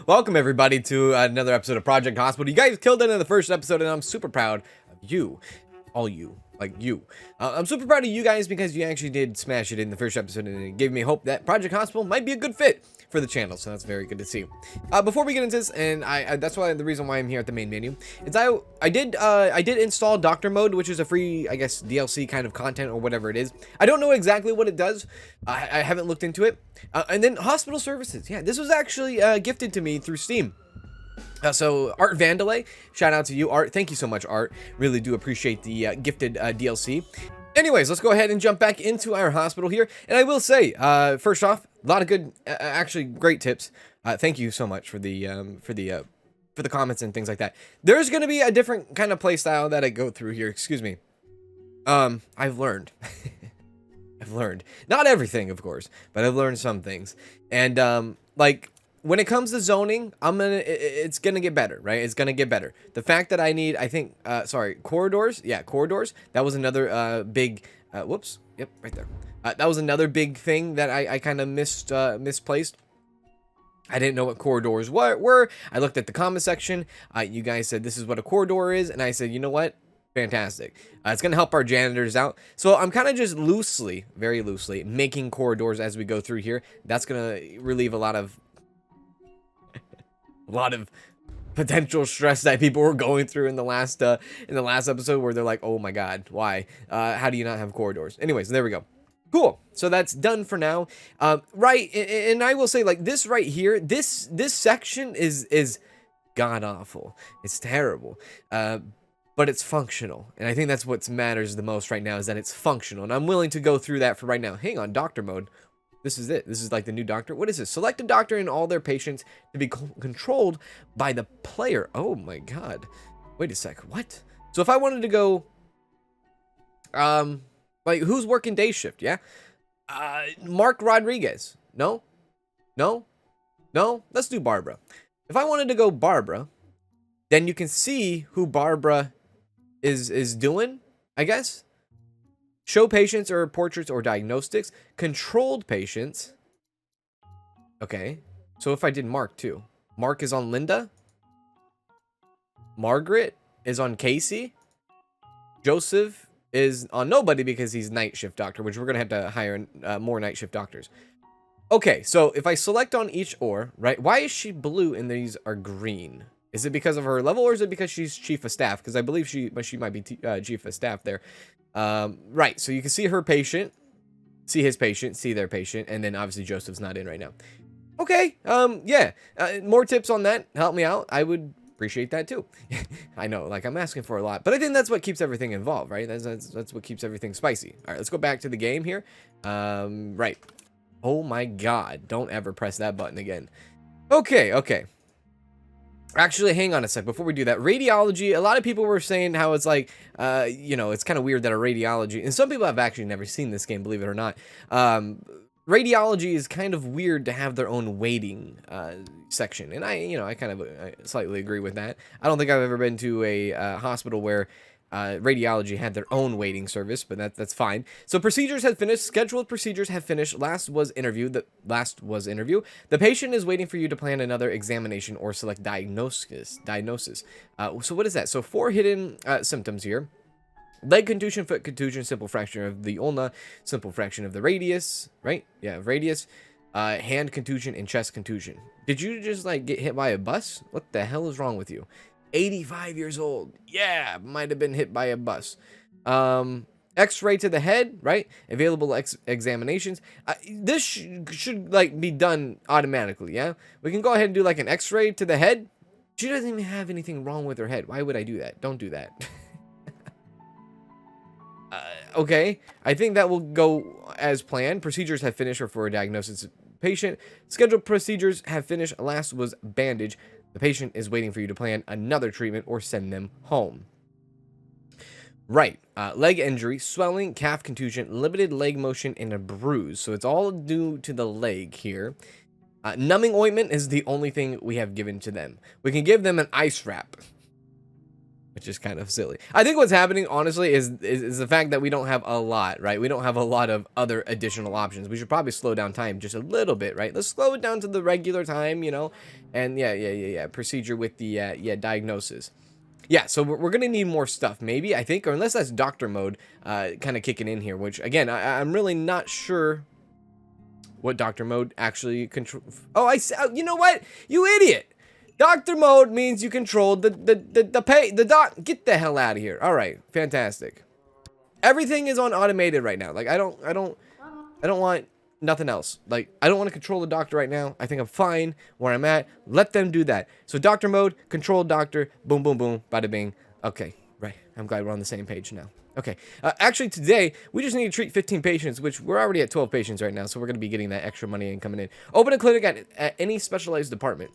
Welcome everybody to another episode of Project Hospital. You guys killed it in the first episode, and I'm super proud of you, all you, like you. I'm super proud of you guys because you actually did smash it in the first episode, and it gave me hope that Project Hospital might be a good fit for the channel. So that's very good to see. Before we get into this, and that's why the reason why I'm here at the main menu is I did install Doctor Mode, which is a free, I guess, DLC kind of content or whatever it is. I don't know exactly what it does. I haven't looked into it. And then hospital services. Yeah, this was actually gifted to me through Steam. So Art Vandalay, shout out to you, Art. Thank you so much, Art. Really do appreciate the gifted DLC. Anyways, let's go ahead and jump back into our hospital here. And I will say, first off, a lot of good, actually great tips. Thank you so much for the comments and things like that. There's going to be a different kind of play style that I go through here. Excuse me. I've learned. I've learned. Not everything, of course, but I've learned some things. And, like, when it comes to zoning, it's gonna get better, right? It's gonna get better. The fact that I need, I think, corridors. Yeah, corridors. That was another, big, whoops. Yep, right there. That was another big thing that I kind of misplaced. I didn't know what corridors were. I looked at the comment section. You guys said this is what a corridor is, and I said, you know what? Fantastic. It's going to help our janitors out. So I'm kind of just loosely, very loosely, making corridors as we go through here. That's going to relieve a lot of potential stress that people were going through in the last episode, where they're like, oh my god, why? How do you not have corridors? Anyways, there we go. Cool. So that's done for now. Right, and I will say, like, this right here, this section is god awful. It's terrible. But it's functional, and I think that's what matters the most right now, is that it's functional, and I'm willing to go through that for right now. Hang on, doctor mode. This is it. This is like the new doctor. What is this? Select a doctor and all their patients to be controlled by the player. Oh my god. Wait a sec. What? So if I wanted to go, like, who's working day shift? Yeah. Mark Rodriguez. No. Let's do Barbara. If I wanted to go Barbara, then you can see who Barbara is doing, I guess. Show patients or portraits or diagnostics. Controlled patients. Okay. So if I did Mark too. Mark is on Linda. Margaret is on Casey. Joseph is on nobody because he's night shift doctor, which we're going to have to hire more night shift doctors. Okay, so if I select on each or, right? Why is she blue and these are green? Is it because of her level, or is it because she's chief of staff? Because I believe she might be chief of staff there. Right, so you can see her patient, see his patient, see their patient, and then obviously Joseph's not in right now. Okay, yeah, more tips on that, help me out. I would appreciate that too. I know, like, I'm asking for a lot, but I think that's what keeps everything involved, right? That's what keeps everything spicy. All right, let's go back to the game here. Right. Oh my god, don't ever press that button again. Okay. Actually, hang on a sec. Before we do that, radiology, a lot of people were saying how it's like, you know, it's kind of weird that a radiology, and some people have actually never seen this game, believe it or not. Radiology is kind of weird to have their own waiting section. And I kind of slightly agree with that. I don't think I've ever been to a hospital where radiology had their own waiting service, but that's fine. So procedures have finished. Scheduled procedures have finished. Last was interview. The patient is waiting for you to plan another examination or select diagnosis. So what is that? So 4 hidden symptoms here. Leg contusion, foot contusion, simple fracture of the ulna, simple fraction of the radius, right? Yeah, radius. Hand contusion and chest contusion. Did you just, like, get hit by a bus? What the hell is wrong with you? 85 years old. Yeah, might have been hit by a bus. X-ray to the head, right? Available examinations. This should like be done automatically, yeah? We can go ahead and do like an X-ray to the head. She doesn't even have anything wrong with her head. Why would I do that? Don't do that. Okay, I think that will go as planned. Procedures have finished for a diagnosis patient. Scheduled procedures have finished. Last was bandage. The patient is waiting for you to plan another treatment or send them home. Right. Leg injury, swelling, calf contusion, limited leg motion, and a bruise. So it's all due to the leg here. Numbing ointment is the only thing we have given to them. We can give them an ice wrap, just kind of silly. I think what's happening, honestly, is the fact that we don't have a lot, right? We don't have a lot of other additional options. We should probably slow down time just a little bit, right? Let's slow it down to the regular time, you know? And yeah. Procedure with the, diagnosis. Yeah, so we're going to need more stuff, maybe, I think, or unless that's doctor mode kind of kicking in here, which, again, I'm really not sure what doctor mode actually control. Oh, you know what? You idiot! Doctor mode means you control the doc. Get the hell out of here. All right, fantastic. Everything is on automated right now. Like I don't want nothing else. Like I don't want to control the doctor right now. I think I'm fine where I'm at. Let them do that. So doctor mode, control doctor, boom, boom, boom, bada bing. Okay, right. I'm glad we're on the same page now. Okay. Actually, today, we just need to treat 15 patients, which we're already at 12 patients right now, so we're going to be getting that extra money and coming in. Open a clinic at any specialized department.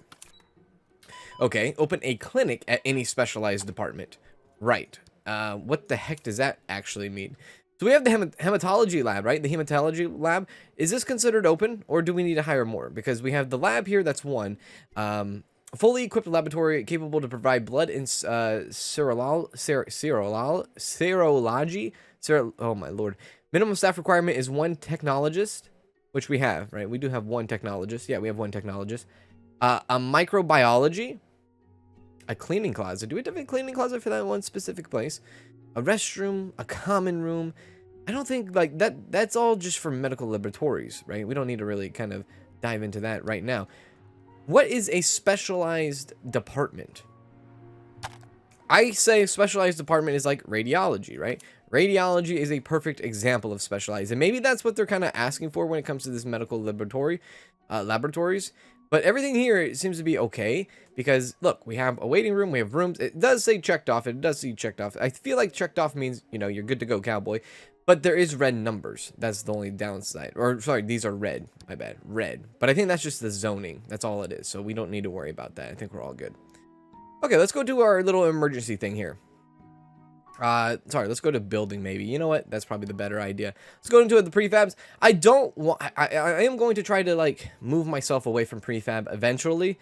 Okay, open a clinic at any specialized department. Right. What the heck does that actually mean? So we have the hematology lab, right? The hematology lab. Is this considered open, or do we need to hire more? Because we have the lab here, that's one. Fully equipped laboratory capable to provide blood and serology. Oh my lord. Minimum staff requirement is 1 technologist, which we have, right? We do have 1 technologist. Yeah, we have 1 technologist. A microbiology. A cleaning closet. Do we have a cleaning closet for that one specific place? A restroom, a common room. I don't think like that's all just for medical laboratories, right? We don't need to really kind of dive into that right now. What is a specialized department? I say specialized department is like radiology, right? Radiology is a perfect example of specialized, and maybe that's what they're kind of asking for when it comes to this medical laboratories. But everything here seems to be okay because look, we have a waiting room, we have rooms. It does say checked off. It does say checked off. I feel like checked off means, you know, you're good to go, cowboy. But there is red numbers. That's the only downside. Or sorry, these are red. My bad. Red. But I think that's just the zoning. That's all it is. So we don't need to worry about that. I think we're all good. Okay, let's go do our little emergency thing here. Sorry, let's go to building maybe. You know what? That's probably the better idea. Let's go into the prefabs. I don't want, I am going to try to like move myself away from prefab eventually.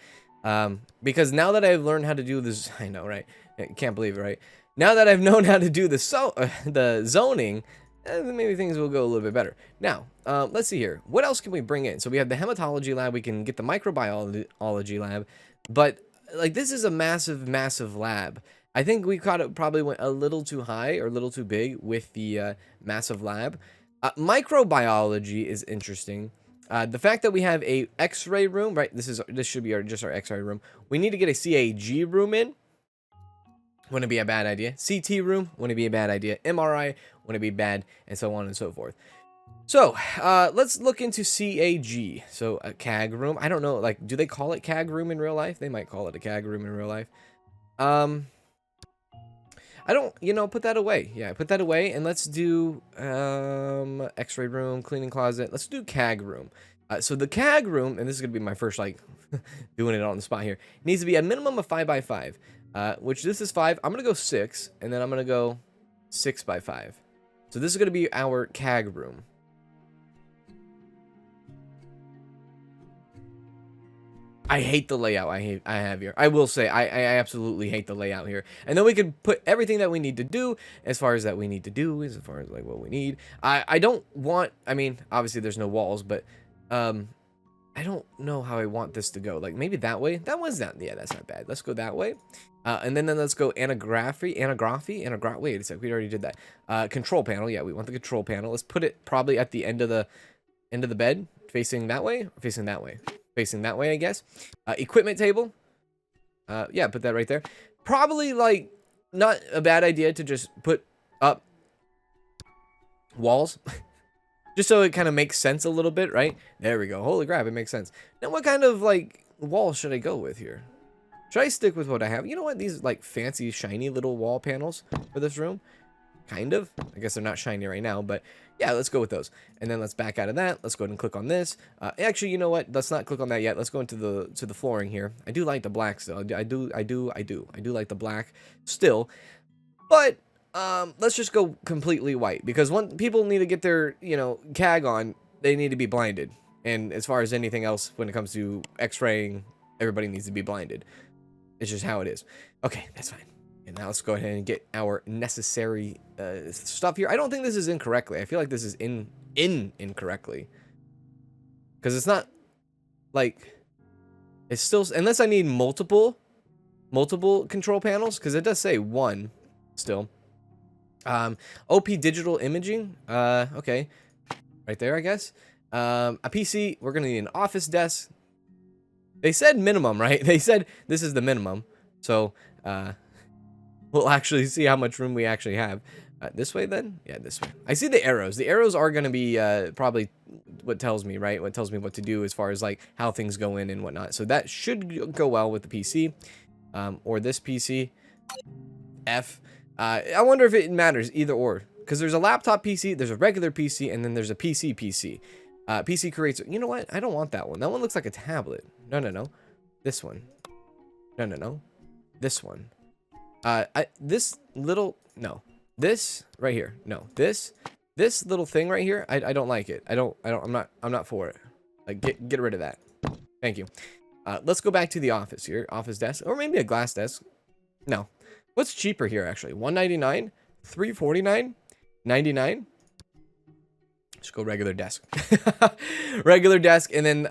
Because now that I've learned how to do this, I know, right? I can't believe it, right? Now that I've known how to do the zoning, maybe things will go a little bit better. Now, let's see here. What else can we bring in? So we have the hematology lab. We can get the microbiology lab. But like this is a massive, massive lab. I think we probably went a little too high or a little too big with the massive lab. Microbiology is interesting. The fact that we have a X-ray room, right? This should be just our X-ray room. We need to get a CAG room in. Wouldn't be a bad idea. CT room, wouldn't be a bad idea. MRI, wouldn't be bad, and so on and so forth. So, let's look into CAG. So, a CAG room. I don't know, like, do they call it CAG room in real life? They might call it a CAG room in real life. I don't, you know, put that away. Yeah, put that away, and let's do, X-ray room, cleaning closet. Let's do CAG room. So the CAG room, and this is going to be my first, like, doing it on the spot here, needs to be a minimum of 5 by 5. Which this is 5. I'm going to go 6, and then I'm going to go 6 by 5. So this is going to be our CAG room. I hate the layout I have here. I will say, I absolutely hate the layout here. And then we can put everything that we need to do, as far as like what we need. I don't want, I mean, obviously there's no walls, but, I don't know how I want this to go. Like, maybe that way? Yeah, that's not bad. Let's go that way. And then let's go anagrophy. Wait a sec, we already did that. Control panel. Yeah, we want the control panel. Let's put it probably at the end of the bed, facing that way, or facing that way. Facing that way, I guess. Equipment table. Yeah, put that right there. Probably, like, not a bad idea to just put up walls. Just so it kind of makes sense a little bit, right? There we go. Holy crap, it makes sense. Now, what kind of, like, wall should I go with here? Should I stick with what I have? You know what? These, like, fancy, shiny little wall panels for this room. Kind of. I guess they're not shiny right now, but yeah, let's go with those. And then let's back out of that. Let's go ahead and click on this. Actually, you know what? Let's not click on that yet. Let's go into the flooring here. I do like the black still. I do like the black still. But let's just go completely white, because when people need to get their, you know, CAG on, they need to be blinded. And as far as anything else, when it comes to x-raying, everybody needs to be blinded. It's just how it is. Okay, that's fine. And now let's go ahead and get our necessary stuff here. I don't think this is incorrectly. I feel like this is incorrectly. Because it's not like, it's still, unless I need multiple control panels, because it does say one still. OP digital imaging, okay, right there, I guess. A PC, we're gonna need an office desk. They said minimum, right? They said this is the minimum, so we'll actually see how much room we actually have. This way then? Yeah, this way. I see the arrows. The arrows are gonna be probably what tells me, right? What tells me what to do as far as like how things go in and whatnot. So that should go well with the PC, or this PC. F. I wonder if it matters either or, because there's a laptop PC, there's a regular PC, and then there's a PC. PC creates. You know what? I don't want that one. That one looks like a tablet. No. This one. No. This one. This little, no. This right here. No. This little thing right here. I don't like it. I'm not for it. Like get rid of that. Thank you. Let's go back to the office here. Office desk, or maybe a glass desk. No. What's cheaper here actually? $199, $349, $99. Just go regular desk. Regular desk, and then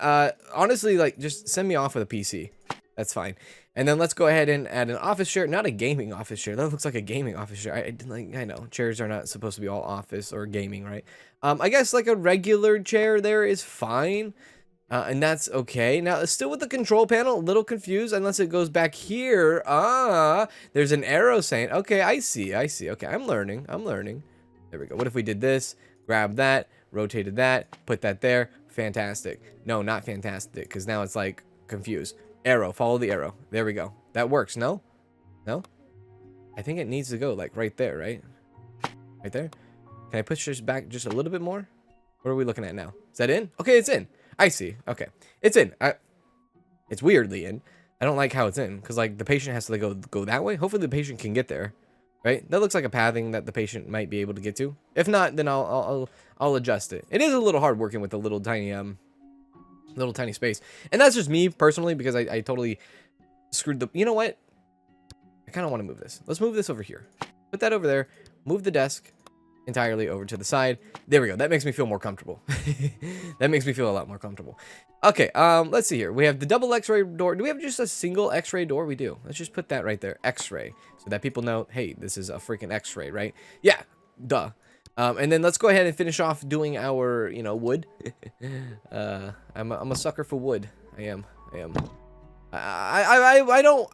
honestly, like, just send me off with a PC. That's fine. And then let's go ahead and add an office chair, not a gaming office chair. That looks like a gaming office chair. I know chairs are not supposed to be all office or gaming, right? I guess like a regular chair there is fine. And that's okay. Now, still with the control panel, a little confused unless it goes back here. There's an arrow saying, okay, I see. Okay, I'm learning. There we go. What if we did this, grab that, rotated that, put that there? Fantastic. No, not fantastic, because now it's like confused. Arrow, follow the arrow. There we go. That works. No? I think it needs to go like right there, right? Right there? Can I push this back just a little bit more? What are we looking at now? Is that in? Okay, it's in. I see. Okay, it's in. It's weirdly in. I don't like how it's in, because like the patient has to like, go that way. Hopefully the patient can get there, right? That looks like a pathing that the patient might be able to get to. If not, then I'll adjust it. It is a little hard working with the little tiny space, and that's just me personally, because I totally screwed the. You know what? I kind of want to move this. Let's move this over here. Put that over there. Move the desk entirely over to the side. There we go. That makes me feel more comfortable. That makes me feel a lot more comfortable. Okay, let's see here. We have the double x-ray door. Do we have just a single x-ray door? We do. Let's just put that right there. X-ray. So that people know, hey, this is a freaking x-ray, right? Yeah, duh. And then let's go ahead and finish off doing our, wood. I'm a sucker for wood. I am. I don't,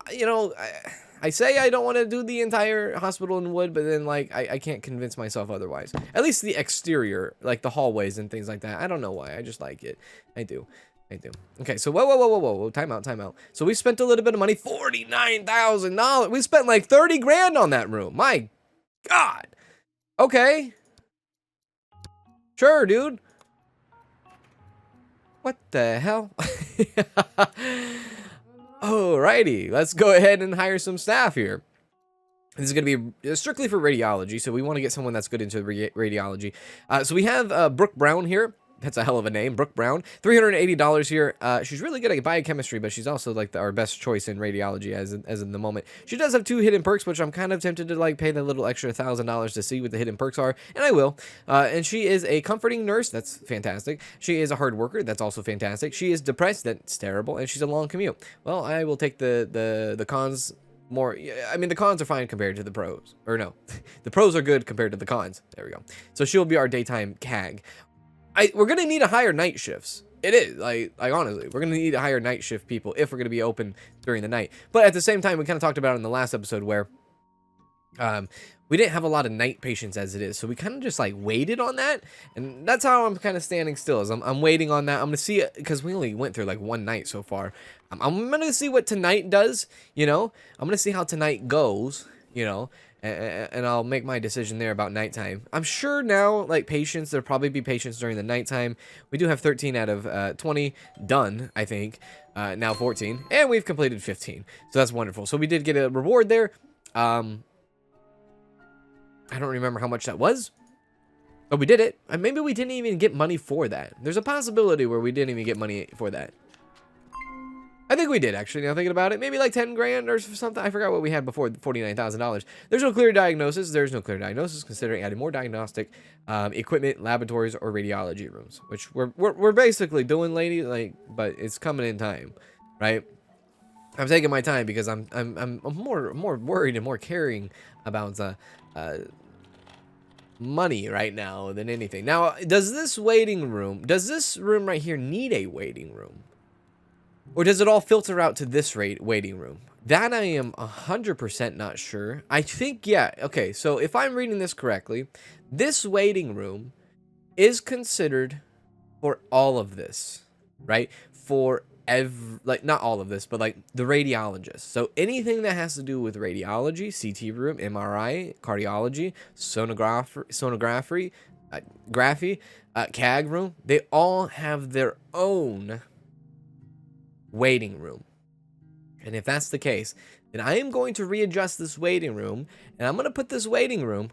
I say I don't want to do the entire hospital in wood, but then like I can't convince myself otherwise. At least the exterior, like the hallways and things like that. I don't know why. I just like it. I do. Okay, so whoa. Time out. So we spent a little bit of money, $49,000. We spent like 30 grand on that room. My God. Okay. Sure, dude. What the hell? Alrighty, let's go ahead and hire some staff here. This is going to be strictly for radiology, so we want to get someone that's good into radiology. So we have Brooke Brown here. That's a hell of a name, Brooke Brown. $380 here. She's really good at biochemistry, but she's also like our best choice in radiology as in the moment. She does have 2 hidden perks, which I'm kind of tempted to like pay the little extra $1,000 to see what the hidden perks are, and I will. And she is a comforting nurse. That's fantastic. She is a hard worker. That's also fantastic. She is depressed. That's terrible. And she's a long commute. Well, I will take the cons more. I mean, the cons are fine compared to the pros. Or no, the pros are good compared to the cons. There we go. So she'll be our daytime CAG. We're gonna need to hire night shifts. It is like honestly, we're gonna need to hire night shift people if we're gonna be open during the night. But at the same time, we kind of talked about it in the last episode where we didn't have a lot of night patients as it is, so we kind of just like waited on that, and that's how I'm kind of standing still. Is I'm waiting on that. I'm gonna see it because we only went through like one night so far. I'm gonna see what tonight does. I'm gonna see how tonight goes. And I'll make my decision there about nighttime. I'm sure now, like patients, there'll probably be patients during the nighttime. We do have 13 out of 20 done, I think. Now 14, and we've completed 15. So that's wonderful. So we did get a reward there. I don't remember how much that was. But we did it. And maybe we didn't even get money for that. There's a possibility where we didn't even get money for that. I think we did, actually, now thinking about it. Maybe like 10 grand or something. I forgot what we had before, $49,000. There's no clear diagnosis. There's no clear diagnosis considering adding more diagnostic equipment, laboratories, or radiology rooms, which we're basically doing, lady, like, but it's coming in time, right? I'm taking my time because I'm more worried and more caring about the money right now than anything. Now, does this room right here need a waiting room? Or does it all filter out to this waiting room? That I am 100% not sure. I think, yeah. Okay, so if I'm reading this correctly, this waiting room is considered for all of this, right? For like, not all of this, but like the radiologist. So anything that has to do with radiology, CT room, MRI, cardiology, sonography, graphy, CAG room, they all have their own waiting room. And if that's the case, then I am going to readjust this waiting room, and I'm going to put this waiting room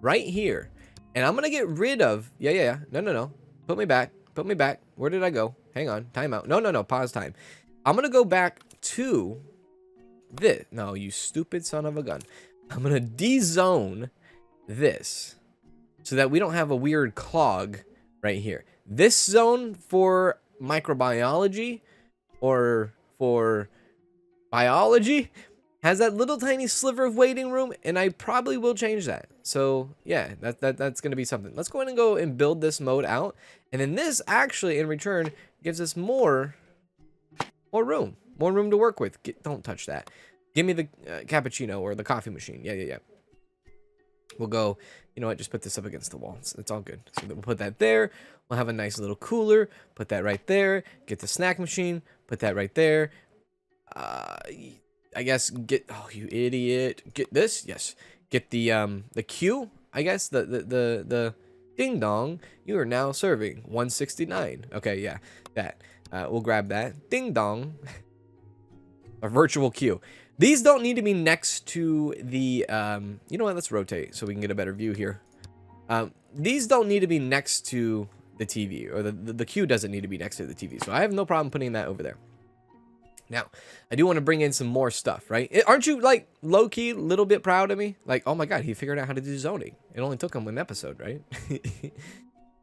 right here, and I'm going to get rid of, no, put me back, where did I go? Hang on, time out, no, pause time. I'm going to go back to this. No, you stupid son of a gun. I'm going to de-zone this so that we don't have a weird clog right here. This zone for microbiology or for biology has that little tiny sliver of waiting room, and I probably will change that. So yeah, that's gonna be something. Let's go ahead and go and build this mode out, and then this actually in return gives us more room to work with. Don't touch that. Give me the cappuccino or the coffee machine. Yeah. We'll go, you know what, just put this up against the wall. It's all good. So we'll put that there. We'll have a nice little cooler. Put that right there. Get the snack machine. Put that right there. I guess oh, you idiot. Get this. Yes. Get the queue. I guess the ding dong. You are now serving 169. Okay, yeah. That. We'll grab that. Ding dong. A virtual queue. These don't need to be next to the, you know what, let's rotate so we can get a better view here. These don't need to be next to the TV, or the queue doesn't need to be next to the TV, so I have no problem putting that over there. Now, I do want to bring in some more stuff, right? Aren't you, like, low-key, little bit proud of me? Like, oh my god, he figured out how to do zoning. It only took him one episode, right?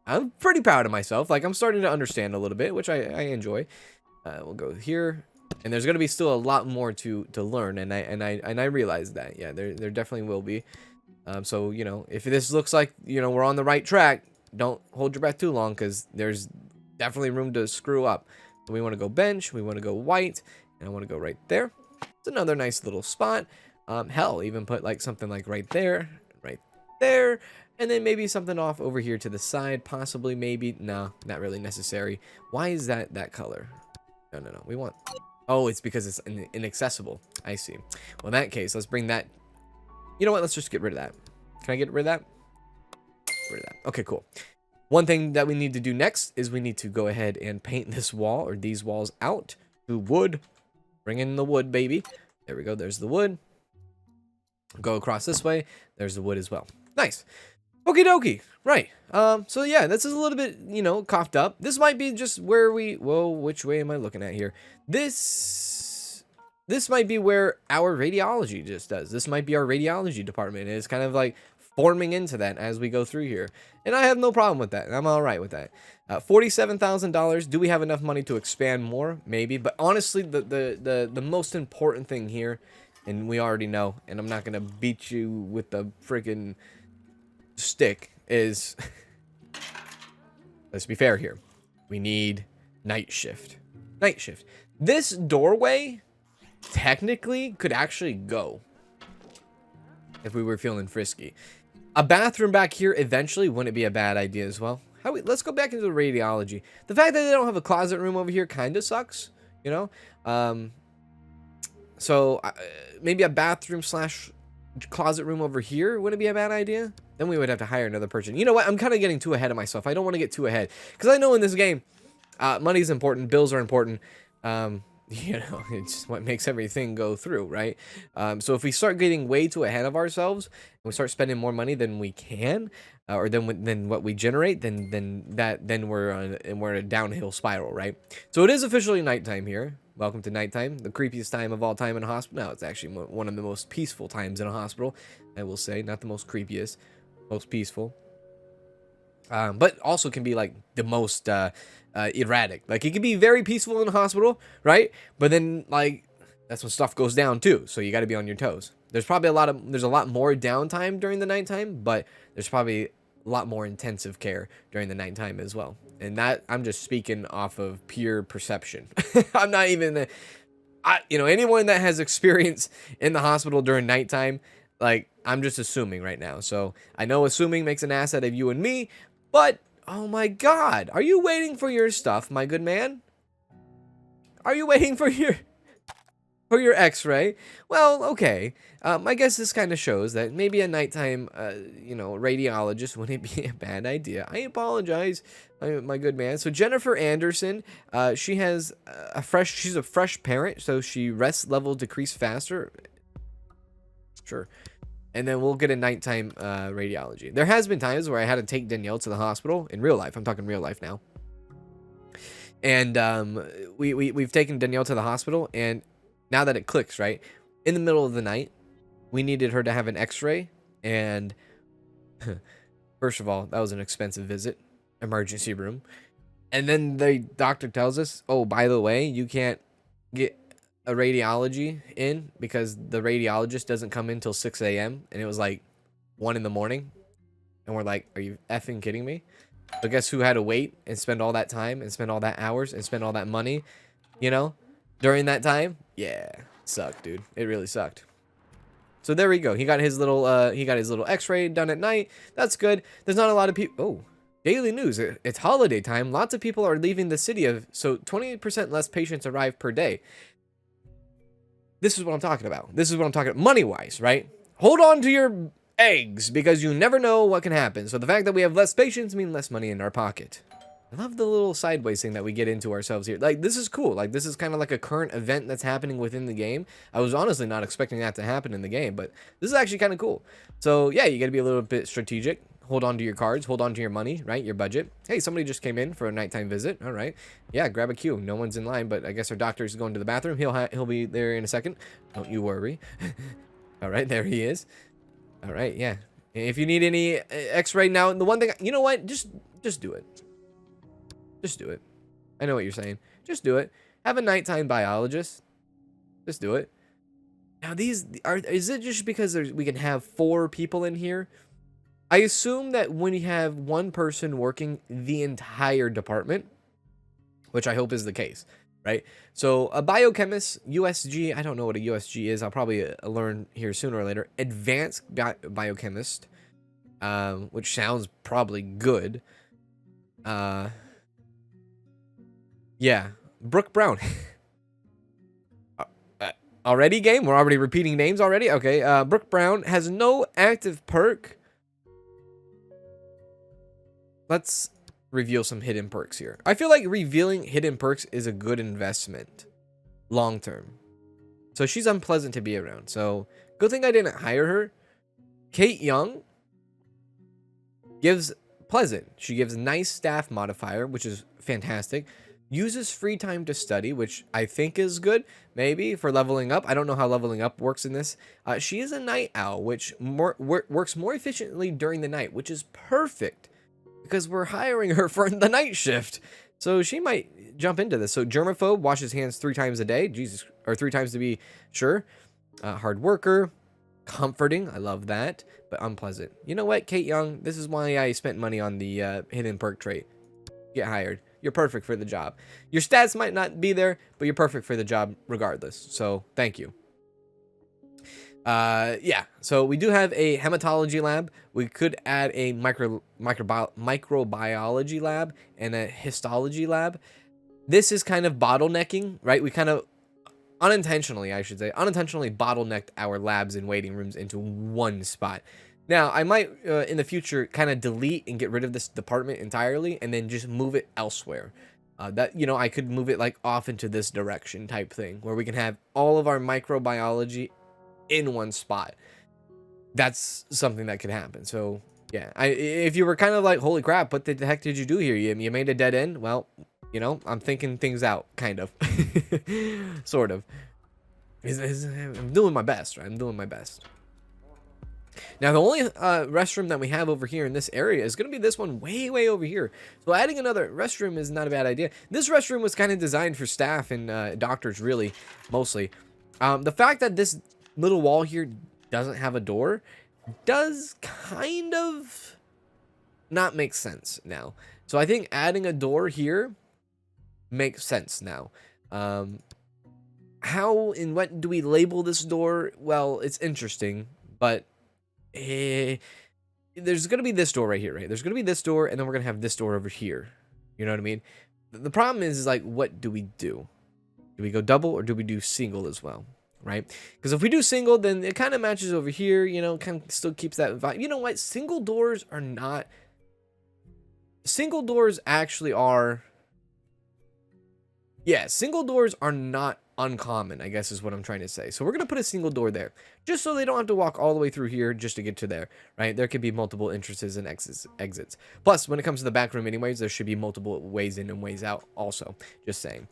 I'm pretty proud of myself. Like, I'm starting to understand a little bit, which I enjoy. We'll go here. And there's gonna be still a lot more to learn, and I realize that. Yeah, there definitely will be. So you know, if this looks like, you know, we're on the right track, don't hold your breath too long, because there's definitely room to screw up. So we want to go bench, we want to go white, and I want to go right there. It's another nice little spot. Hell, even put like something like right there, and then maybe something off over here to the side, possibly, maybe. No, not really necessary. Why is that color? No. We want. Oh, it's because it's inaccessible. I see. Well, in that case, let's bring that. You know what? Let's just get rid of that. Can I get rid of that? Get rid of that. Okay, cool. One thing that we need to do next is we need to go ahead and paint this wall, or these walls, out to wood. Bring in the wood, baby. There we go. There's the wood. Go across this way. There's the wood as well. Nice. Okie dokie. Right. So yeah, this is a little bit, you know, coughed up. This might be just where whoa, which way am I looking at here? This might be where our radiology just does. This might be our radiology department. It's kind of like forming into that as we go through here. And I have no problem with that. I'm all right with that. $47,000. Do we have enough money to expand more? Maybe. But honestly, the most important thing here, and we already know, and I'm not going to beat you with the freaking stick, is let's be fair here. We need night shift. This doorway technically could actually go if we were feeling frisky. A bathroom back here eventually wouldn't be a bad idea as well. Let's go back into the radiology. The fact that they don't have a closet room over here kind of sucks, you know. So maybe a bathroom slash closet room over here wouldn't be a bad idea. Then we would have to hire another person. You know what? I'm kind of getting too ahead of myself. I don't want to get too ahead, because I know in this game, money is important, bills are important. You know, it's what makes everything go through, right? So if we start getting way too ahead of ourselves and we start spending more money than we can, or than what we generate, then we're in a downhill spiral, right? So it is officially nighttime here. Welcome to nighttime, the creepiest time of all time in a hospital. No, it's actually one of the most peaceful times in a hospital, I will say. Not the most creepiest, most peaceful. But also can be like the most erratic. Like it can be very peaceful in a hospital, right? But then like that's when stuff goes down too. So you got to be on your toes. There's probably there's a lot more downtime during the nighttime, but there's probably a lot more intensive care during the nighttime as well. And that I'm just speaking off of pure perception. I'm not even, anyone that has experience in the hospital during nighttime, like I'm just assuming right now. So I know assuming makes an ass out of you and me, but oh my God, are you waiting for your stuff, my good man? Are you waiting for your x-ray? Well, okay. I guess this kind of shows that maybe a nighttime, radiologist wouldn't be a bad idea. I apologize, my good man. So Jennifer Anderson, she has she's a fresh parent, so she rest level decrease faster. Sure. And then we'll get a nighttime radiology. There has been times where I had to take Danielle to the hospital in real life. I'm talking real life now. And we've taken Danielle to the hospital, and now that it clicks, right? In the middle of the night, we needed her to have an x-ray. And first of all, that was an expensive visit, emergency room. And then the doctor tells us, oh, by the way, you can't get a radiology in because the radiologist doesn't come in till 6 a.m. And it was like 1 in the morning. And we're like, are you effing kidding me? So guess who had to wait and spend all that time and spend all that hours and spend all that money, during that time? Yeah, sucked, dude. It really sucked. So there we go. He got his little x-ray done at night. That's good. There's not a lot of people. Oh, daily news. It's holiday time. Lots of people are leaving the city so 28% less patients arrive per day. This is what I'm talking about. This is what I'm talking about. Money-wise, right? Hold on to your eggs because you never know what can happen. So the fact that we have less patients means less money in our pocket. I love the little sideways thing that we get into ourselves here. Like, this is cool. Like, this is kind of like a current event that's happening within the game. I was honestly not expecting that to happen in the game, but this is actually kind of cool. So, yeah, you got to be a little bit strategic. Hold on to your cards. Hold on to your money, right? Your budget. Hey, somebody just came in for a nighttime visit. All right. Yeah, grab a queue. No one's in line, but I guess our doctor's going to the bathroom. He'll be there in a second. Don't you worry. All right, there he is. All right, yeah. If you need any x-ray now, the one thing, you know what? Just do it. Just do it. I know what you're saying. Just do it. Have a nighttime biologist. Just do it. Now is it just because we can have 4 people in here? I assume that when you have one person working the entire department, which I hope is the case, right? So a biochemist, USG, I don't know what a USG is. I'll probably learn here sooner or later. Advanced biochemist, which sounds probably good. Yeah, Brooke Brown. Already, game? We're already repeating names already? Okay, Brooke Brown has no active perk. Let's reveal some hidden perks here. I feel like revealing hidden perks is a good investment. Long term. So she's unpleasant to be around. So, good thing I didn't hire her. Kate Young gives pleasant. She gives nice staff modifier, which is fantastic. Uses free time to study, which I think is good, maybe, for leveling up. I don't know how leveling up works in this. She is a night owl, which works more efficiently during the night, which is perfect because we're hiring her for the night shift. So she might jump into this. So germaphobe, washes hands 3 times a day. Jesus, or 3 times to be sure. Hard worker, comforting. I love that, but unpleasant. You know what, Kate Young? This is why I spent money on the hidden perk trait. Get hired. You're perfect for the job. Your stats might not be there, but you're perfect for the job regardless. So thank you. Yeah. So we do have a hematology lab. We could add a microbiology lab and a histology lab. This is kind of bottlenecking, right? We kind of unintentionally bottlenecked our labs and waiting rooms into one spot. Now, I might, in the future, kind of delete and get rid of this department entirely and then just move it elsewhere. I could move it, like, off into this direction type thing, where we can have all of our microbiology in one spot. That's something that could happen. So, yeah. If you were kind of like, holy crap, what the heck did you do here? You made a dead end? Well, You know, I'm thinking things out, kind of. Sort of. I'm doing my best, right? I'm doing my best. Now, the only restroom that we have over here in this area is going to be this one way over here. So adding another restroom is not a bad idea. This restroom was kind of designed for staff and doctors, really, mostly. The fact that this little wall here doesn't have a door does kind of not make sense now. So I think adding a door here makes sense now. How and what do we label this door? Well, it's interesting, but there's going to be this door right here, right? There's going to be this door, and then we're going to have this door over here. You know what I mean? The problem is like, what do we do? Do we go double or do we do single as well? Right? Because if we do single, then it kind of matches over here, you know, kind of still keeps that vibe. You know what? Single doors actually are, yeah, single doors are not uncommon, I guess is what I'm trying to say. So we're going to put a single door there, just so they don't have to walk all the way through here just to get to there, right? There could be multiple entrances and exits. Plus, when it comes to the back room anyways, there should be multiple ways in and ways out also, just saying.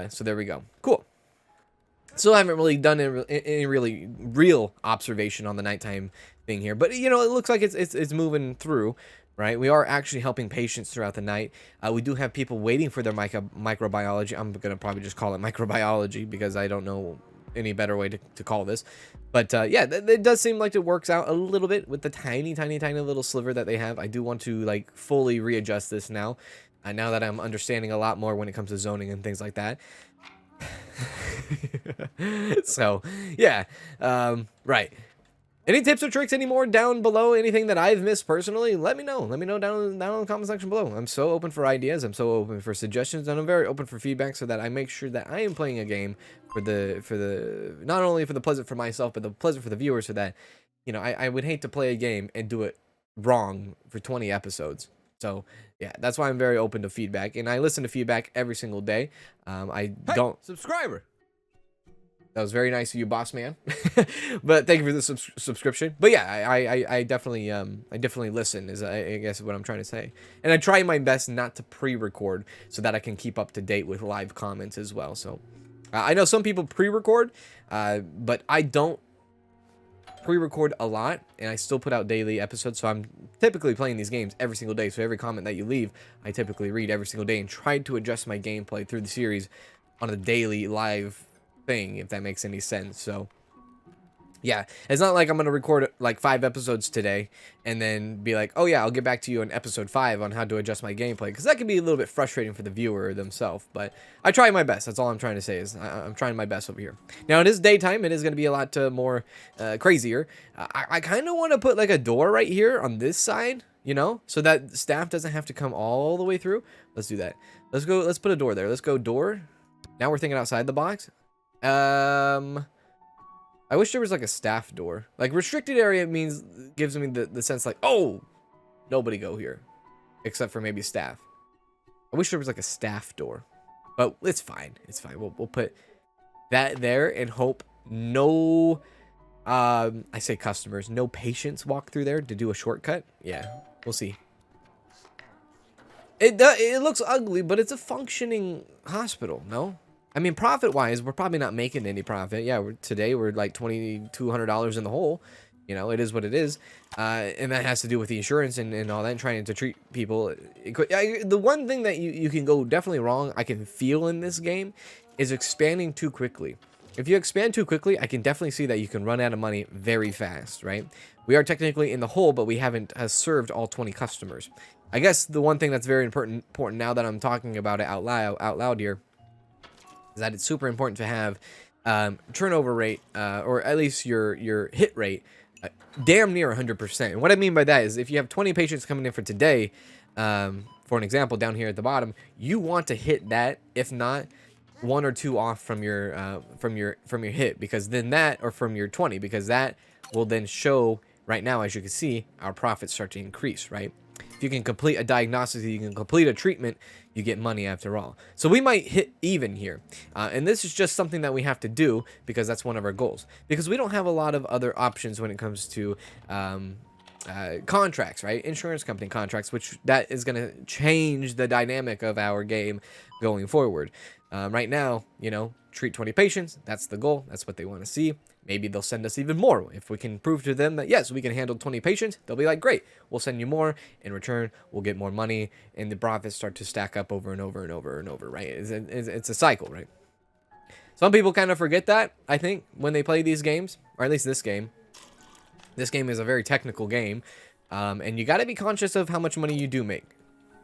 So there we go. Cool. Still haven't really done any really real observation on the nighttime thing here, but you know, it looks like it's moving through. Right, we are actually helping patients throughout the night. We do have people waiting for their microbiology. I'm gonna probably just call it microbiology because I don't know any better way to call this. But yeah, it does seem like it works out a little bit with the tiny little sliver that they have. I do want to like fully readjust this now, now that I'm understanding a lot more when it comes to zoning and things like that. So yeah, right. Any tips or tricks anymore down below? Anything that I've missed personally? Let me know. Let me know down in the comment section below. I'm so open for ideas. I'm so open for suggestions, and I'm very open for feedback so that I make sure that I am playing a game for the not only for the pleasant for myself, but the pleasant for the viewers. So that, you know, I would hate to play a game and do it wrong for 20 episodes. So yeah, that's why I'm very open to feedback, and I listen to feedback every single day. Hey, subscriber. That was very nice of you, boss man. But thank you for the subscription. But yeah, I definitely listen, is I guess what I'm trying to say. And I try my best not to pre-record so that I can keep up to date with live comments as well. So I know some people pre-record, but I don't pre-record a lot, and I still put out daily episodes. So I'm typically playing these games every single day. So every comment that you leave, I typically read every single day and try to adjust my gameplay through the series on a daily live thing, if that makes any sense. So yeah, it's not like I'm gonna record like 5 episodes today and then be like, oh yeah, I'll get back to you on episode 5 on how to adjust my gameplay, because that can be a little bit frustrating for the viewer themselves. But I try my best. That's all I'm trying to say, is I'm trying my best over here. Now it is daytime. It is going to be a lot more crazier. I kind of want to put like a door right here on this side, you know, so that staff doesn't have to come all the way through. Let's do that. Let's put a door there. Let's go door. Now we're thinking outside the box. I wish there was like a staff door. Like restricted area gives me the sense like, oh, nobody go here except for maybe staff. I wish there was like a staff door, but it's fine. It's fine. We'll put that there and hope no, I say customers, no patients walk through there to do a shortcut. Yeah, we'll see. It looks ugly, but it's a functioning hospital, no? I mean, profit-wise, we're probably not making any profit. Yeah, today we're like $2,200 in the hole. You know, it is what it is. And that has to do with the insurance and all that, and trying to treat people. The one thing that you can go definitely wrong, I can feel in this game, is expanding too quickly. If you expand too quickly, I can definitely see that you can run out of money very fast, right? We are technically in the hole, but we haven't served all 20 customers. I guess the one thing that's very important now that I'm talking about it out loud here, is that it's super important to have turnover rate, or at least your hit rate, damn near 100%. And what I mean by that is if you have 20 patients coming in for today, for an example, down here at the bottom, you want to hit that, if not 1 or 2 off from your hit, because then that, or from your 20, because that will then show right now, as you can see, our profits start to increase, right? If you can complete a diagnosis, you can complete a treatment, you get money after all. So we might hit even here. And this is just something that we have to do because that's one of our goals. Because we don't have a lot of other options when it comes to contracts, right? Insurance company contracts, which that is going to change the dynamic of our game going forward. Right now, you know, treat 20 patients. That's the goal. That's what they want to see. Maybe they'll send us even more. If we can prove to them that, yes, we can handle 20 patients, they'll be like, great, we'll send you more. In return, we'll get more money, and the profits start to stack up over and over and over and over, right? It's a cycle, right? Some people kind of forget that, I think, when they play these games, or at least this game. This game is a very technical game, and you got to be conscious of how much money you do make.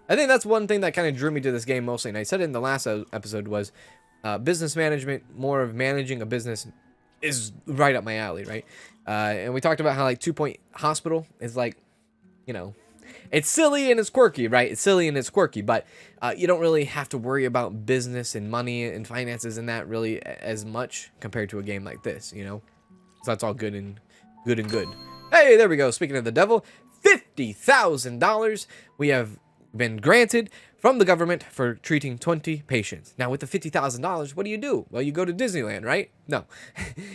I think that's one thing that kind of drew me to this game mostly, and I said it in the last episode, was business management, more of managing a business is right up my alley, right? And we talked about how, like, 2 Point Hospital is, like, you know, it's silly and it's quirky, right? It's silly and it's quirky, but you don't really have to worry about business and money and finances and that really as much compared to a game like this, you know? So that's all good and good. Hey, there we go. Speaking of the devil, $50,000 we have been granted from the government for treating 20 patients. Now, with the $50,000, what do? Well, you go to Disneyland, right? No,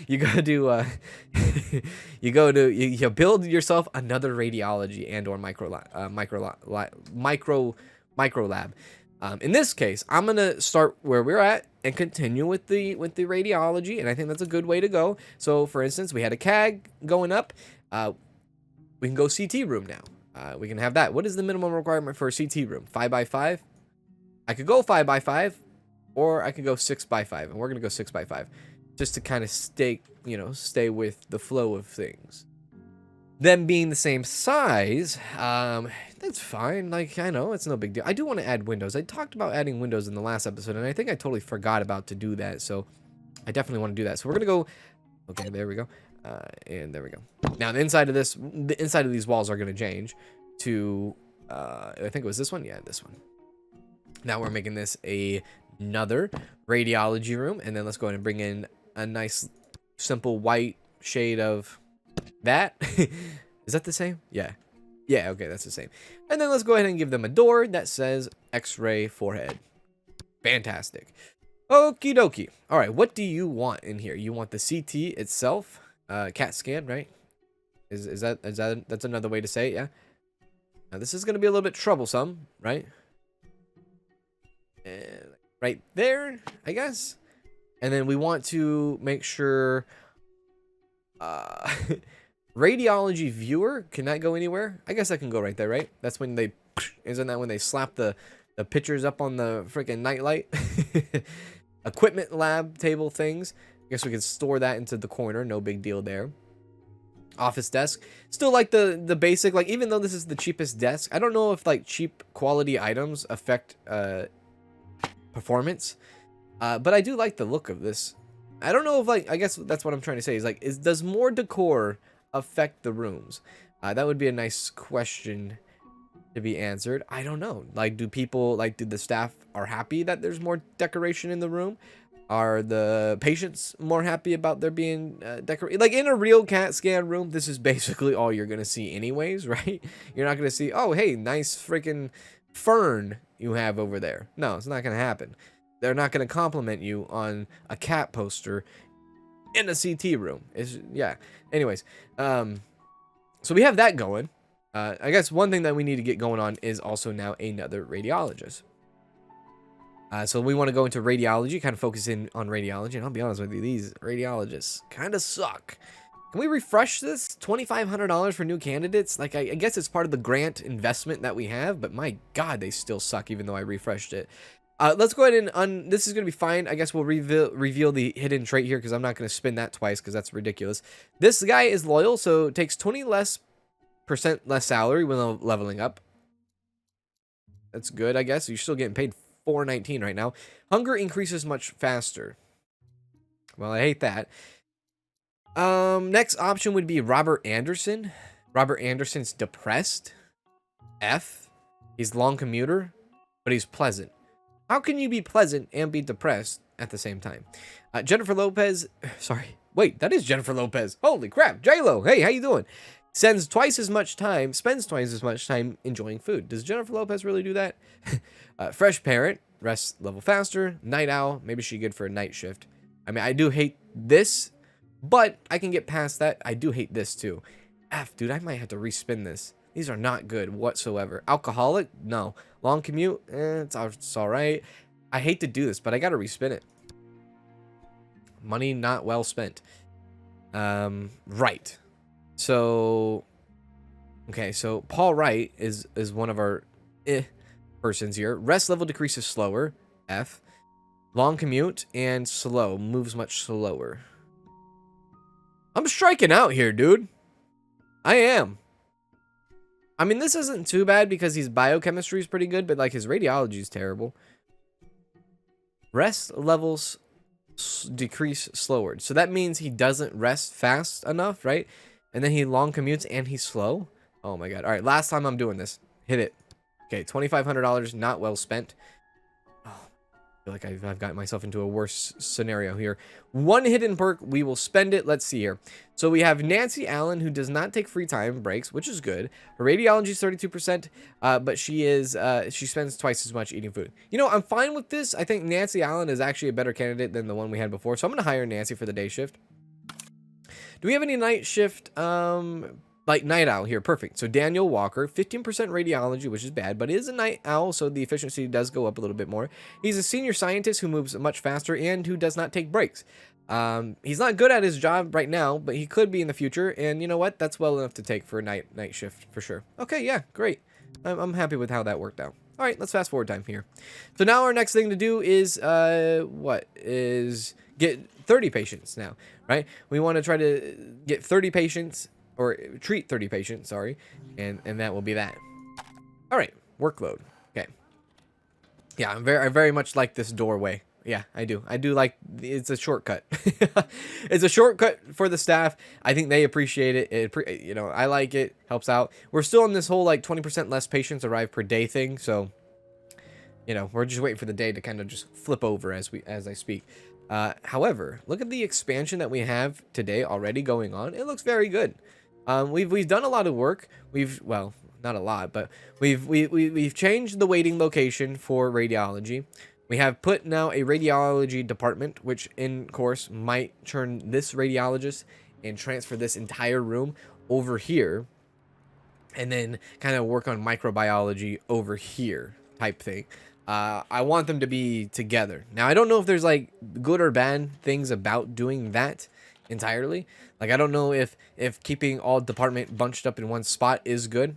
you go to you build yourself another radiology and or micro lab. In this case, I'm gonna start where we're at and continue with the radiology, and I think that's a good way to go. So, for instance, we had a CAG going up. We can go CT room now. We can have that. What is the minimum requirement for a CT room? 5x5? I could go 5x5, or I could go 6x5, and we're gonna go 6x5, just to kind of stay with the flow of things. Them being the same size, that's fine. Like, I know it's no big deal. I do want to add windows. I talked about adding windows in the last episode, and I think I totally forgot about to do that. So I definitely want to do that. So we're gonna go. Okay, there we go. And there we go. Now the inside of these walls are going to change to, I think it was this one. Yeah, this one. Now we're making this another radiology room, and then let's go ahead and bring in a nice, simple white shade of that. Is that the same? Yeah. Yeah. Okay, that's the same. And then let's go ahead and give them a door that says X-ray forehead. Fantastic. Okie dokie. All right, what do you want in here? You want the CT itself? CAT scan, right? Is that that's another way to say it, yeah? Now this is gonna be a little bit troublesome, right? And right there, I guess. And then we want to make sure radiology viewer, can that go anywhere? I guess that can go right there, right? That's when they, isn't that when they slap the pictures up on the freaking nightlight? Equipment lab table things. I guess we could store that into the corner. No big deal there. Office desk. Still like the basic, like, even though this is the cheapest desk, I don't know if like cheap quality items affect performance. But I do like the look of this. I don't know if, like, I guess that's what I'm trying to say is, like, does more decor affect the rooms? That would be a nice question to be answered. I don't know. Like, do the staff are happy that there's more decoration in the room? Are the patients more happy about there being decorated? Like, in a real CAT scan room, this is basically all you're going to see anyways, right? You're not going to see, oh, hey, nice freaking fern you have over there. No, it's not going to happen. They're not going to compliment you on a cat poster in a CT room. Yeah. Anyways, so we have that going. I guess one thing that we need to get going on is also now another radiologist. So we want to go into radiology, kind of focus in on radiology. And I'll be honest with you, these radiologists kind of suck. Can we refresh this? $2,500 for new candidates? Like, I guess it's part of the grant investment that we have, but my God, they still suck even though I refreshed it. Let's go ahead and this is going to be fine. I guess we'll reveal the hidden trait here because I'm not going to spin that twice because that's ridiculous. This guy is loyal, so it takes 20% less salary when leveling up. That's good, I guess. You're still getting paid $4.19 right now. Hunger increases much faster. Well, I hate that. Next option would be Robert Anderson. Robert Anderson's depressed. F. He's long commuter, but he's pleasant. How can you be pleasant and be depressed at the same time? Jennifer Lopez. Sorry. Wait, that is Jennifer Lopez. Holy crap. J-Lo. Hey, how you doing? Spends twice as much time enjoying food. Does Jennifer Lopez really do that? Fresh parent. Rest level faster. Night owl. Maybe she's good for a night shift. I mean, I do hate this, but I can get past that. I do hate this too. F, dude, I might have to respin this. These are not good whatsoever. Alcoholic? No. Long commute? It's all right. I hate to do this, but I got to respin it. Money not well spent. Right. So, okay, so Paul Wright is one of our persons here. Rest level decreases slower. F. Long commute and slow. Moves much slower. I'm striking out here, dude. I am. I mean, this isn't too bad because his biochemistry is pretty good, but like his radiology is terrible. Rest levels decrease slower. So that means he doesn't rest fast enough, right? And then he long commutes and he's slow. Oh my God. All right, last time I'm doing this. Hit it. Okay, $2,500, not well spent. I feel like I've gotten myself into a worse scenario here. One hidden perk, we will spend it. Let's see here. So we have Nancy Allen, who does not take free time breaks, which is good. Her radiology is 32%, but she spends twice as much eating food. You know, I'm fine with this. I think Nancy Allen is actually a better candidate than the one we had before, so I'm going to hire Nancy for the day shift. Do we have any night shift? Like night owl here. Perfect. So Daniel Walker, 15% radiology, which is bad, but it is a night owl, so the efficiency does go up a little bit more. He's a senior scientist who moves much faster and who does not take breaks. He's not good at his job right now, but he could be in the future. And you know what? That's well enough to take for a night shift for sure. Okay, yeah, great. I'm happy with how that worked out. All right, let's fast forward time here. So now our next thing to do is get 30 patients now, right? We want to try to get 30 patients. Or treat 30 patients, sorry, and that will be that. All right, workload. Okay. Yeah, I very much like this doorway. Yeah, I do. I do like, it's a shortcut. It's a shortcut for the staff. I think they appreciate it. You know, I like it. Helps out. We're still on this whole like 20% less patients arrive per day thing, so you know, we're just waiting for the day to kind of just flip over as I speak. However, look at the expansion that we have today already going on. It looks very good. We've done a lot of work. Well, not a lot, but we've changed the waiting location for radiology. We have put now a radiology department, which in course might turn this radiologist and transfer this entire room over here, and then kind of work on microbiology over here type thing. I want them to be together. Now, I don't know if there's like good or bad things about doing that entirely. Like, I don't know if keeping all department bunched up in one spot is good.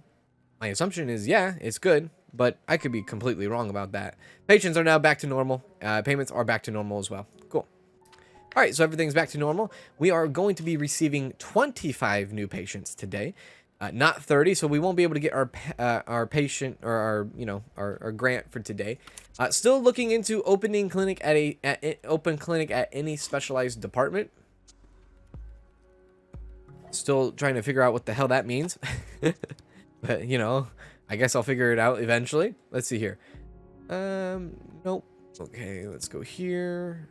My assumption is, yeah, it's good, but I could be completely wrong about that. Patients are now back to normal. Payments are back to normal as well. Cool. All right, so everything's back to normal. We are going to be receiving 25 new patients today, not 30. So we won't be able to get our patient or our grant for today. Still looking into opening clinic at open clinic at any specialized department. Still trying to figure out what the hell that means. But, you know, I guess I'll figure it out eventually. Let's see here. Nope. Okay, let's go here.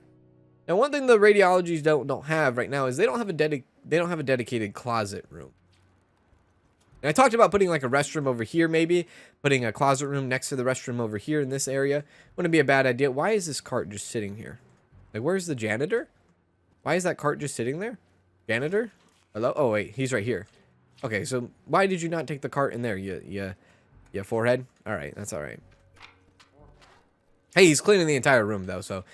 Now, one thing the radiologies don't have right now is they don't have a dedicated closet room. And I talked about putting like a restroom over here, maybe putting a closet room next to the restroom over here in this area. Wouldn't be a bad idea. Why is this cart just sitting here? Like, where's the janitor? Why is that cart just sitting there? Janitor? Hello? Oh, wait, he's right here. Okay, so why did you not take the cart in there, you forehead? All right, that's all right. Hey, he's cleaning the entire room, though, so.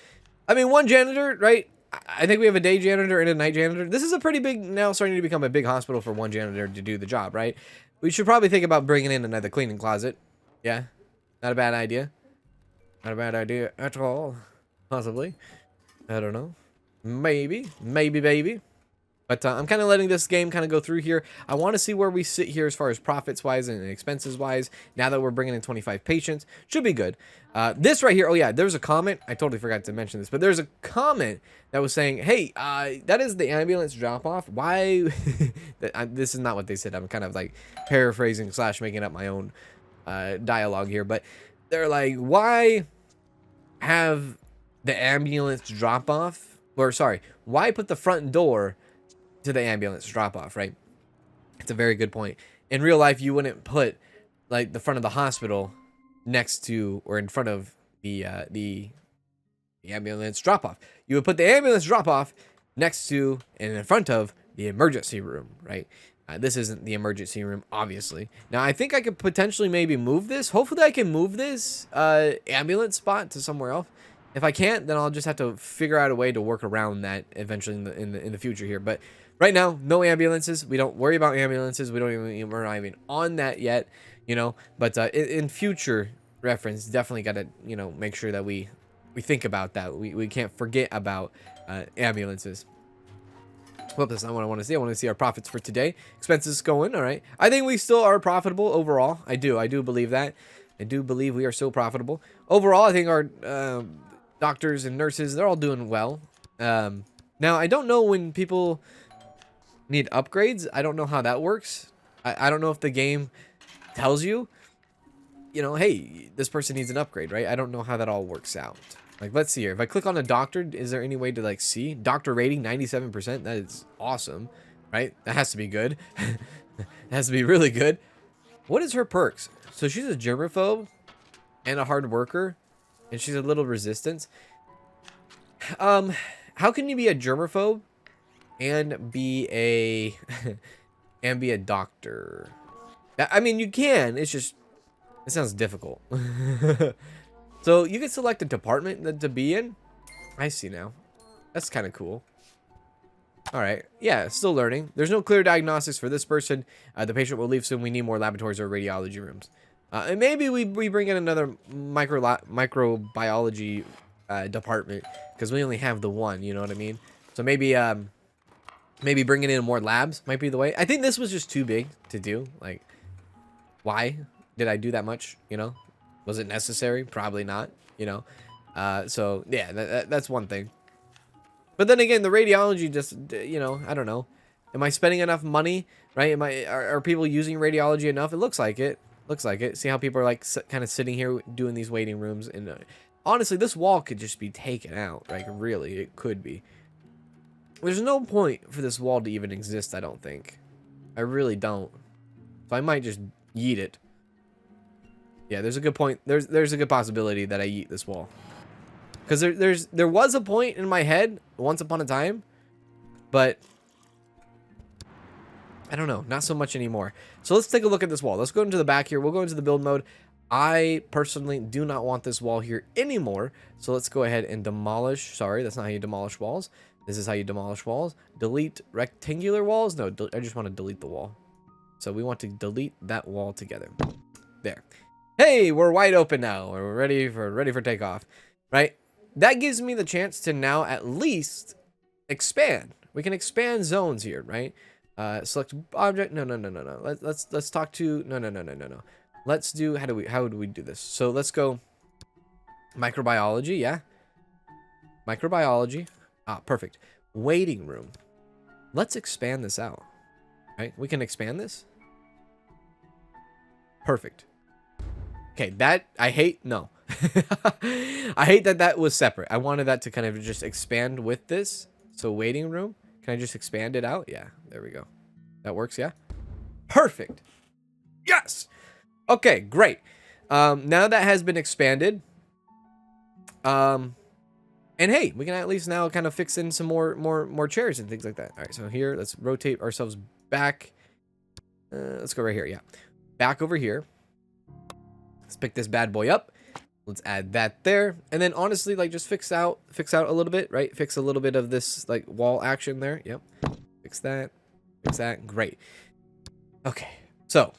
I mean, one janitor, right? I think we have a day janitor and a night janitor. This is a pretty big, now starting to become a big hospital for one janitor to do the job, right? We should probably think about bringing in another cleaning closet. Yeah, not a bad idea. Not a bad idea at all. Possibly. I don't know. Maybe, baby. But I'm kind of letting this game kind of go through here. I want to see where we sit here as far as profits-wise and expenses-wise. Now that we're bringing in 25 patients. Should be good. This right here. Oh, yeah. There was a comment. I totally forgot to mention this. But there's a comment that was saying, hey, that is the ambulance drop-off. Why? This is not what they said. I'm kind of like paraphrasing / making up my own dialogue here. But they're like, why have the ambulance drop-off? Or, sorry, why put the front door to the ambulance drop off, right? It's a very good point. In real life, you wouldn't put like the front of the hospital next to or in front of the ambulance drop off. You would put the ambulance drop off next to and in front of the emergency room, right? This isn't the emergency room, obviously. Now, I think I could potentially maybe move this. Hopefully, I can move this ambulance spot to somewhere else. If I can't, then I'll just have to figure out a way to work around that eventually in the future here. But right now, no ambulances. We don't worry about ambulances. We're not even on that yet, you know. But in future reference, definitely got to make sure that we think about that. We can't forget about ambulances. Well, that's not what I want to see. I want to see our profits for today. Expenses going, all right. I think we still are profitable overall. I do believe that. I do believe we are still profitable. Overall, I think our doctors and nurses, they're all doing well. Now, I don't know when people need upgrades. I don't know how that works. I don't know if the game tells you, hey, this person needs an upgrade, right? I don't know how that all works out. Like, let's see here. If I click on a doctor, is there any way to, like, see? Doctor rating, 97%. That is awesome, right? That has to be good. That has to be really good. What is her perks? So she's a germaphobe and a hard worker, and she's a little resistance. How can you be a germaphobe and be a and be a doctor? I mean, you can. It's just, it sounds difficult. So you can select a department to be in. I see now. That's kind of cool. All right. Yeah, still learning. There's no clear diagnostics for this person. The patient will leave soon. We need more laboratories or radiology rooms. And maybe we bring in another microbiology department because we only have the one. You know what I mean? So maybe bringing in more labs might be the way. I think this was just too big to do. Like, why did I do that much? Was it necessary? Probably not, so yeah, that's one thing. But then again, the radiology just, I don't know. Am I spending enough money, right? Are people using radiology enough? It looks like it. See how people are like kind of sitting here doing these waiting rooms. And honestly, this wall could just be taken out. Like, really, it could be. There's no point for this wall to even exist, I don't think. I really don't. So I might just yeet it. Yeah, there's a good point. There's a good possibility that I eat this wall. Because there was a point in my head once upon a time, but I don't know, not so much anymore. So let's take a look at this wall. Let's go into the back here. We'll go into the build mode. I personally do not want this wall here anymore. So let's go ahead and demolish. Sorry, that's not how you demolish walls. This is how you demolish walls. Delete rectangular walls. No, I just want to delete the wall. So we want to delete that wall together. There. Hey, we're wide open now. We're ready for takeoff, right? That gives me the chance to now at least expand. We can expand zones here, right? Select object. No. Let's talk to no. Let's do how do we do this? So let's go microbiology, yeah. Microbiology. Ah, perfect. Waiting room. Let's expand this out. Right? We can expand this. Perfect. Okay, that I hate. No. I hate that was separate. I wanted that to kind of just expand with this. So waiting room. Can I just expand it out? Yeah, there we go. That works, yeah? Perfect. Yes. Okay, great. Now that has been expanded. And hey, we can at least now kind of fix in some more chairs and things like that. All right, so here, let's rotate ourselves back. Let's go right here, yeah. Back over here. Let's pick this bad boy up. Let's add that there. And then honestly, like just fix out a little bit, right? Fix a little bit of this like wall action there. Yep. Fix that. Great. Okay. So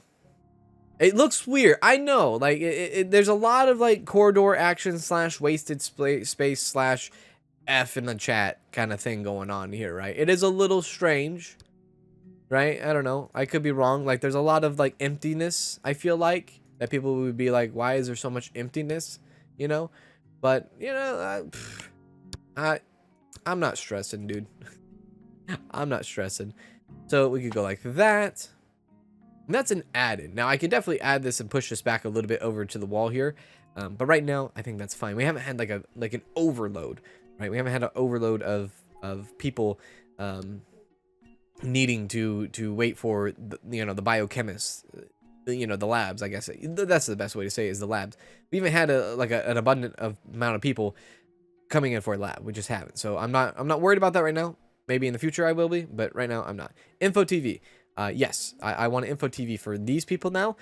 it looks weird. I know, like there's a lot of like corridor action / wasted space / F in the chat kind of thing going on here, right? It is a little strange, right? I don't know. I could be wrong. Like there's a lot of like emptiness, I feel like. That people would be like, why is there so much emptiness, But, I'm not stressing, dude. I'm not stressing. So we could go like that. And that's an add-in. Now, I could definitely add this and push this back a little bit over to the wall here. But right now, I think that's fine. We haven't had like an overload, right? We haven't had an overload of people needing to wait for, the biochemists. The labs, I guess that's the best way to say it, is the labs. We even had an abundant amount of people coming in for a lab. We just haven't. So I'm not worried about that right now. Maybe in the future I will be, but right now I'm not. Info TV. Yes, I want an info TV for these people now.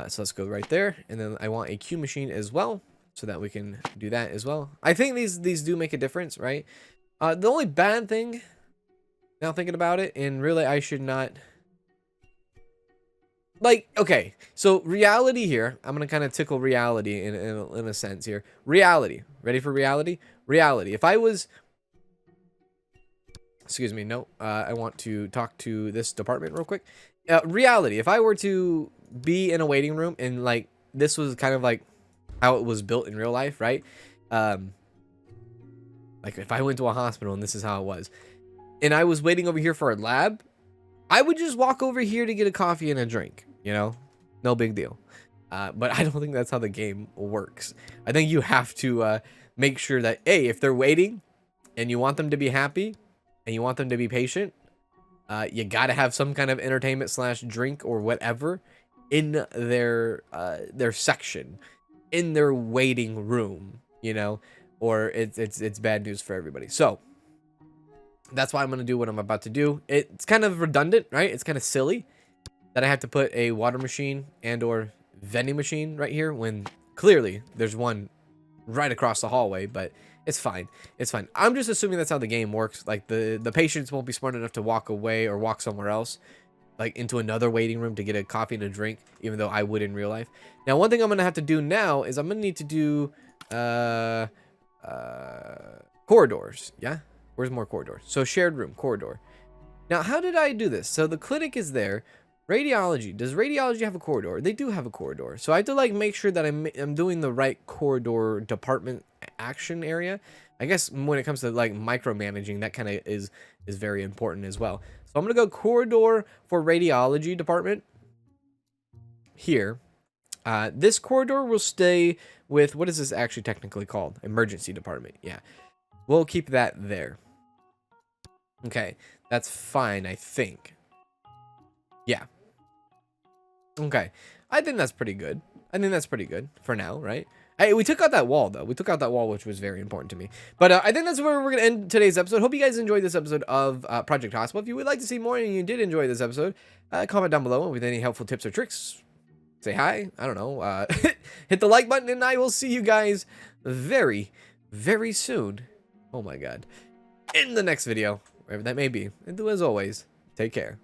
So let's go right there. And then I want a Q machine as well, so that we can do that as well. I think these do make a difference, right? The only bad thing, now thinking about it, and really I should not... Like, okay, so reality here. I'm going to kind of tickle reality in a sense here. Reality. Ready for reality? Reality. If I was... Excuse me, no. I want to talk to this department real quick. Reality. If I were to be in a waiting room and, like, this was kind of like how it was built in real life, right? Like, if I went to a hospital and this is how it was, and I was waiting over here for a lab, I would just walk over here to get a coffee and a drink, you know? No big deal. But I don't think that's how the game works. I think you have to make sure that, hey, if they're waiting and you want them to be happy and you want them to be patient, you got to have some kind of entertainment slash drink or whatever in their section, in their waiting room, you know? Or it's bad news for everybody. So that's why I'm going to do what I'm about to do. It's kind of redundant, right? It's kind of silly that I have to put a water machine and or vending machine right here when clearly there's one right across the hallway, but it's fine. It's fine. I'm just assuming that's how the game works. Like the patients won't be smart enough to walk away or walk somewhere else, like into another waiting room to get a coffee and a drink, even though I would in real life. Now, one thing I'm going to have to do now is I'm going to need to do corridors. Yeah. Where's more corridors? So shared room, corridor. Now, how did I do this? So the clinic is there. Radiology. Does radiology have a corridor? They do have a corridor. So I have to like make sure that I'm doing the right corridor department action area. I guess when it comes to like micromanaging, that kind of is very important as well. So I'm going to go corridor for radiology department here. This corridor will stay with, what is this actually technically called? Emergency department. Yeah. We'll keep that there. Okay, that's fine, I think. Yeah. Okay, I think that's pretty good. I think that's pretty good for now, right? Hey, we took out that wall, though. We took out that wall, which was very important to me. But I think that's where we're going to end today's episode. Hope you guys enjoyed this episode of Project Hospital. If you would like to see more and you did enjoy this episode, comment down below with any helpful tips or tricks. Say hi. I don't know. Hit the like button, and I will see you guys very, very soon. Oh, my God. In the next video. Wherever that may be. And as always, take care.